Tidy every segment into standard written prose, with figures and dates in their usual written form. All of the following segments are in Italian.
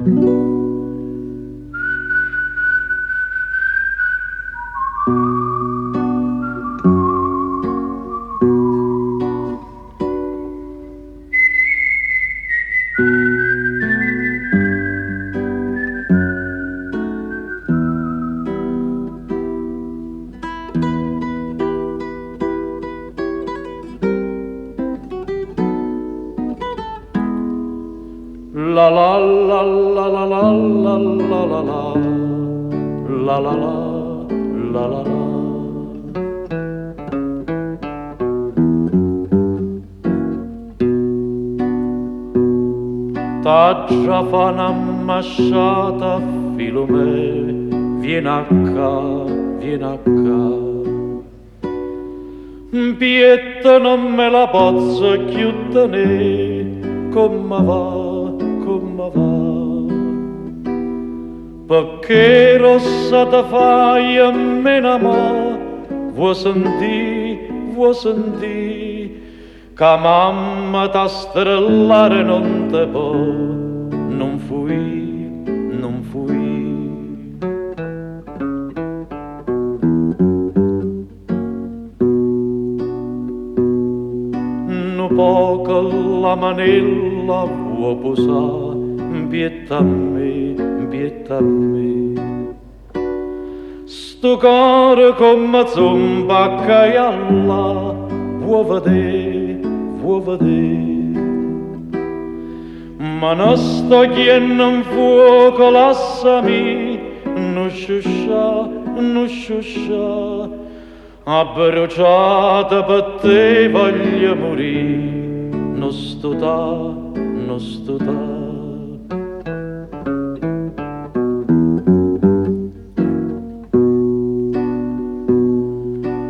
La la la la la la la la la la la la la la la. T'ha già fa un'ammasciata, Filomè, vieni a qua, vieni a qua. Pietta non me la posso chiudere, come va, perché rossa te fai a me n'amore, vuoi sentì, che mamma t'ha strellare non te può, non fui, non fui. Un poco la manella vuoi posare, pietta a me, pietta a me. Sto cuore come zomba a caialla, vuoi vedere, ma non sto chiedendo un fuoco, lasciami, non sciuscia, a bruciata per te voglio morire, non sto da.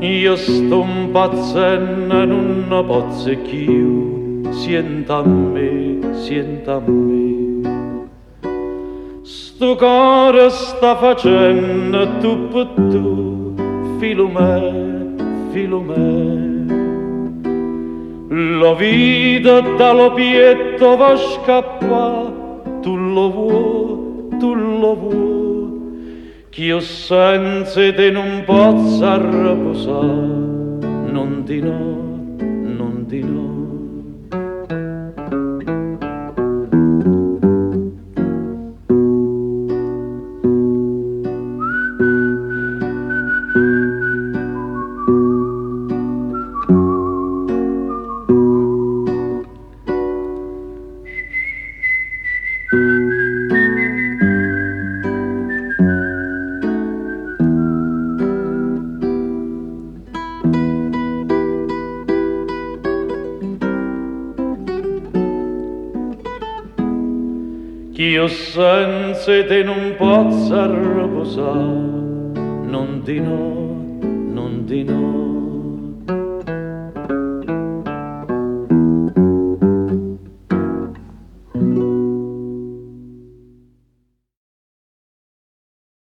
Io sto impazzendo e non posso più, sienta a me. Sto cuore sta facendo tu per tu, Filomè. La vita dallo pietto va a scappare, tu lo vuoi, che io senza te non posso riposare, non di no. Che io senza te non posso riposare, non di no.